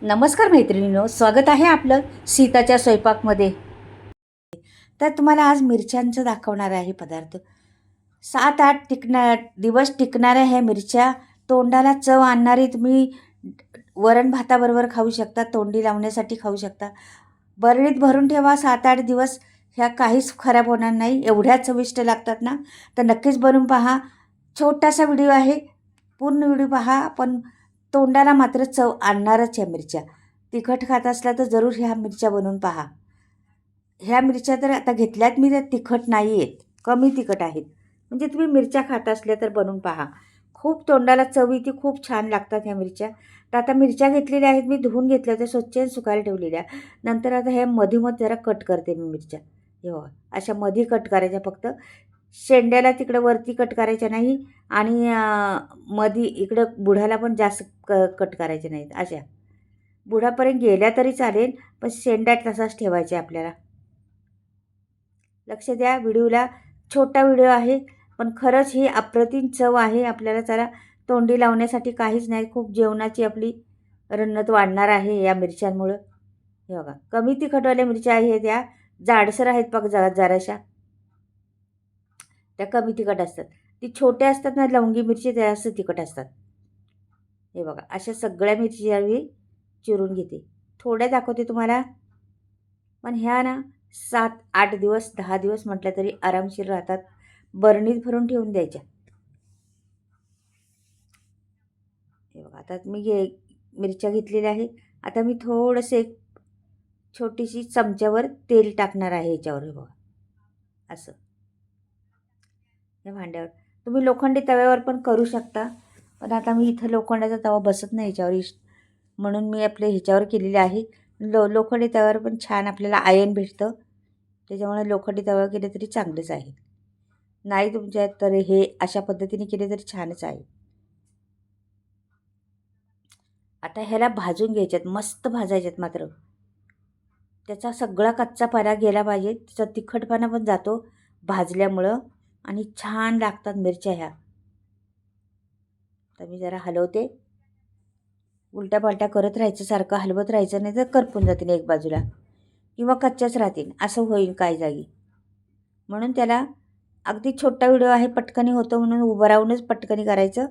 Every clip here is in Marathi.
नमस्कार मैत्रिणींनो, स्वागत आहे आपलं सीताच्या स्वयंपाकमध्ये. तर तुम्हाला आज मिरच्यांचं दाखवणार आहे पदार्थ. 7-8 दिवस टिकणाऱ्या ह्या मिरच्या तोंडाला चव आणणारी तुम्ही वरण भाताबरोबर खाऊ शकता, तोंडी लावण्यासाठी खाऊ शकता. बरणीत भरून ठेवा 7-8 दिवस, ह्या काहीच खराब होणार नाही. एवढ्या चविष्ट लागतात ना, तर नक्कीच बनवून पहा. छोटासा व्हिडिओ आहे, पूर्ण व्हिडिओ पहा. पण तोंडाला मात्र चव आणणारच ह्या मिरच्या. तिखट खात असला तर जरूर ह्या मिरच्या बनवून पहा. ह्या मिरच्या तर आता घेतल्यात मी, तर तिखट नाही आहेत, कमी तिखट आहेत. म्हणजे तुम्ही मिरच्या खात असल्या तर बनवून पहा. खूप तोंडाला चव येते, खूप छान लागतात ह्या मिरच्या. तर आता मिरच्या घेतलेल्या आहेत, मी धुवून घेतल्या होत्या, स्वच्छ सुकायला ठेवलेल्या. नंतर आता ह्या मधोमध जरा कट करते मी मिरच्या. हे बघा, अशा मध्ये कट करायच्या फक्त. शेंड्याला तिकडं वरती कट करायच्या नाही आणि मध्ये इकडं बुडाला पण जास्त कट करायचे नाहीत. अशा बुडापर्यंत गेल्या तरी चालेल, पण शेंड्यात तसाच ठेवायचे आपल्याला. लक्ष द्या व्हिडिओला. छोटा व्हिडिओ आहे, पण खरंच ही अप्रतिम चव आहे. आपल्याला जरा तोंडी लावण्यासाठी काहीच नाही, खूप जेवणाची आपली रन्नत वाढणार आहे या मिरच्यांमुळं. हे बघा, कमी तिखटवाल्या मिरच्या आहेत, त्या जाडसर आहेत बघ, जराशा त्या कमी तिखट असतात. ती छोट्या असतात ना लवंगी मिरची, त्या जास्त तिखट असतात. हे बघा, अशा सगळ्या मिरची मी चिरून घेते. थोड्या दाखवते तुम्हाला, पण ह्या ना 7-8 दिवस 10 दिवस म्हटलं तरी आरामशीर राहतात. बरणीत भरून ठेवून द्यायच्या. हे बघा, आता मी मिरच्या घेतलेल्या आहे. आता मी थोडंसं एक छोटीशी चमच्यावर तेल टाकणार आहे ह्याच्यावर. हे बघा, असं या भांड्यावर. तुम्ही लोखंडी तव्यावर पण करू शकता, पण आता मी इथं लोखंडाचा तवा बसत नाही ह्याच्यावर, म्हणून मी आपल्या ह्याच्यावर केलेले आहे. लोखंडी तव्यावर पण छान आपल्याला आयर्न भेटतं, त्याच्यामुळे लोखंडी तव्यावर केले तरी चांगलेच आहे. नाही तुमच्यात तर हे अशा पद्धतीने केले तरी छानच आहे. आता ह्याला भाजून घ्यायच्यात, मस्त भाजायच्यात मात्र. त्याचा सगळा कच्चा पारा गेला पाहिजे, त्याचा तिखटपणा पण जातो भाजल्यामुळं, आणि छान लागतात मिरच्या ह्या. तर मी जरा हलवते, उलट्या पालट्या करत राहायचं, सारखं हलवत राहायचं, नाही तर करपून जातील एक बाजूला किंवा कच्च्याच राहतील, असं होईल काही जागी. म्हणून त्याला अगदी छोटा व्हिडिओ आहे, पटकनी होतं म्हणून उभं राहूनच पटकनी करायचं,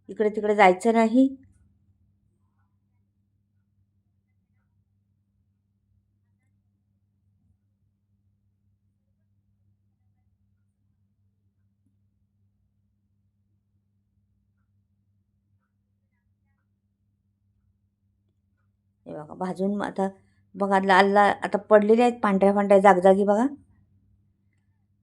इकडे तिकडे जायचं नाही. हे बघा, भाजून आता बघा लाल लाल आता पडलेले आहेत, पांढऱ्या पांढऱ्या जागजागी बघा.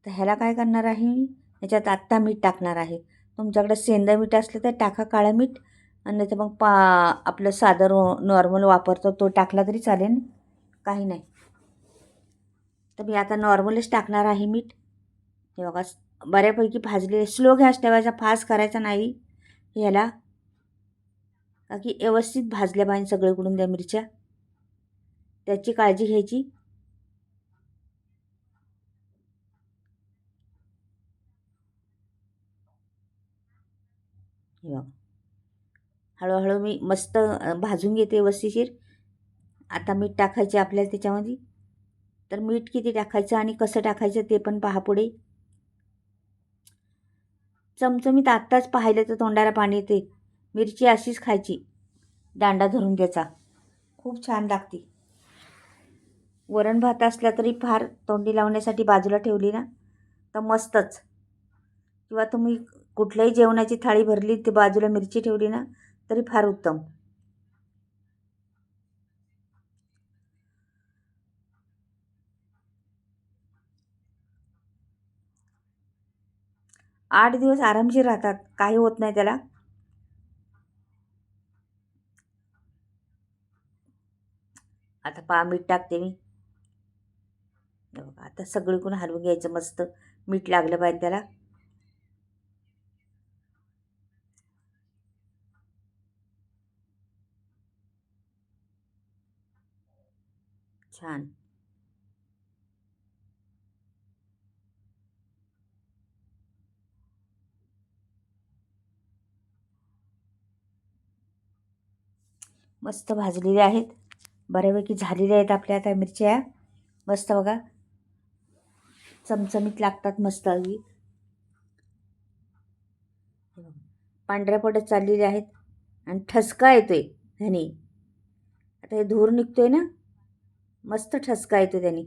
तर ह्याला काय करणार आहे मी, ह्याच्यात आत्ता मीठ टाकणार आहे. तुमच्याकडे सेंधं मीठ असलं तर टाका, काळं मीठ. आणि नाही तर मग आपलं साधं नॉर्मल वापरतो तो टाकला तरी चालेल, काही नाही. तर मी आता नॉर्मलच टाकणार आहे मीठ. हे बघा, बऱ्यापैकी भाजले. स्लो गॅस ठेवायचा, फास्ट करायचा नाही ह्याला, का की व्यवस्थित भाजल्या पाहिजे सगळीकडून त्या मिरच्या, त्याची काळजी घ्यायची. हे बघा, हळूहळू मी मस्त भाजून घेते व्यवस्थिशीर. आता मीठ टाकायचे आपल्याला त्याच्यामध्ये. तर मीठ किती टाकायचं आणि कसं टाकायचं ते पण पहा पुढे. चमचमीत आत्ताच पाहिलं तर तोंडाला पाणी येते. मिरची अशीच खायची, दांडा धरून त्याचा, खूप छान लागते. वरण भात असला तरी फार तोंडी लावण्यासाठी बाजूला ठेवली ना तर मस्तच. किंवा तुम्ही कुठल्याही जेवणाची थाळी भरली, ती बाजूला मिरची ठेवली ना तरी फार उत्तम. 8 दिवस आरामशीर राहतात, काही होत नाही त्याला. आता पहा मीठ टाकते मी. बघा, आता सगळीकडून हलवून घ्यायचं, मस्त मीठ लागलं पाहिजे त्याला. छान. मस्त भाजलेल्या आहेत, बऱ्यापैकी झालेल्या आहेत आपल्या आता मिरच्या. मस्त बघा, चमचमीत लागतात मस्त अगदी. पांढऱ्या पडत चाललेले आहेत आणि ठसका येतोय ह्यानी. आता हे धूर निघतोय ना, मस्त ठसका येतो त्याने.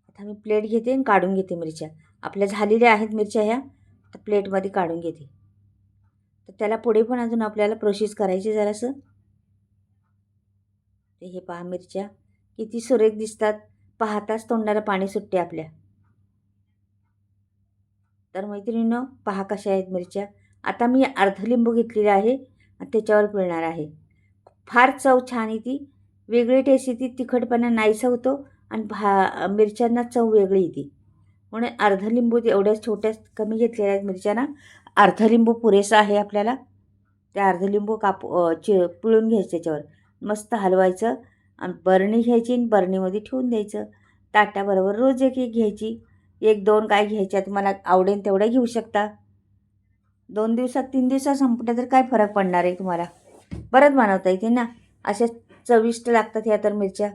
आता मी प्लेट घेते आणि काढून घेते मिरच्या. आपल्या झालेल्या आहेत मिरच्या ह्या, तर प्लेटमध्ये काढून घेते. तर त्याला पुढे पण अजून आपल्याला प्रोसेस करायची जरासं. ते हे पहा मिरच्या किती सुरेख दिसतात, पाहताच तोंडाला पाणी सुटते आपल्या. तर मैत्रिणींनो पहा कशा आहेत मिरच्या. आता मी अर्ध लिंबू घेतलेला आहे आणि त्याच्यावर पिळणार आहे. फार चव छान येते, वेगळी टेस्ट येते, तिखटपणा नाहीसा होतो आणि मिरच्यांना चव वेगळी येते. म्हणून अर्ध लिंबू एवढ्या छोट्या कमी घेतलेल्या आहेत मिरच्यांना, अर्ध लिंबू पुरेसा आहे आपल्याला. त्या अर्ध लिंबू पिळून घ्यायचं, त्याच्यावर मस्त हलवायचं आणि बरणी घ्यायची आणि बरणीमध्ये ठेवून द्यायचं. ताटाबरोबर रोज एक एक घ्यायची, 1-2 काय घ्यायच्या, तुम्हाला आवडेल तेवढ्या घेऊ शकता. 2 दिवसात 3 दिवसात संपल्या तर काय फरक पडणार आहे तुम्हाला. परत बनवता येते ना. अशा चविष्ट लागतात ह्या तर मिरच्या,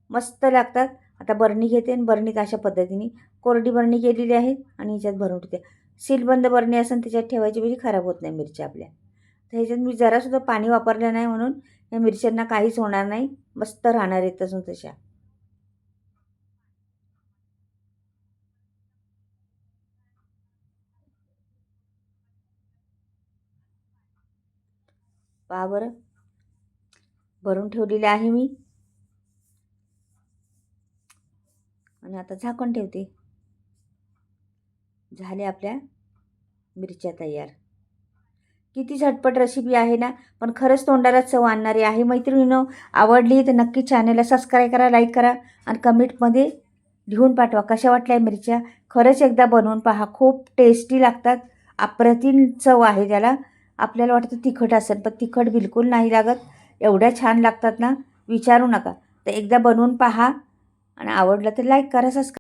मस्त लागतात. आता बरणी घेते आणि बरणीत अशा पद्धतीने कोरडी बरणी केलेली आहे आणि ह्याच्यात भरून ठेवते. सीलबंद बरणी असेल त्याच्यात ठेवायची, म्हणजे खराब होत नाही मिरच्या आपल्या. तर ह्याच्यात मी जरासुद्धा पाणी वापरलं नाही, म्हणून या मिरच्यांना काहीच होणार नाही, मस्त राहणार आहेत तसून तशा. पहा बरं, भरून ठेवलेले आहे मी आणि आता झाकण ठेवते. झाले आपल्या मिरच्या तयार. किती झटपट रेसिपी आहे ना, पण खरंच तोंडाला चव आणणारी आहे. मैत्रिणींनो आवडली तर नक्की चॅनलला सबस्क्राईब करा, लाईक करा आणि कमेंटमध्ये लिहून पाठवा कशा वाटल्या मिरच्या. खरंच एकदा बनवून पहा, खूप टेस्टी लागतात, अप्रतिम चव आहे त्याला. आपल्याला वाटतं तिखट असेल, पण तिखट बिलकुल नाही लागत, एवढ्या छान लागतात ना, विचारू नका. तर एकदा बनवून पहा आणि आवडलं तर लाईक करा, सबस्क्राईब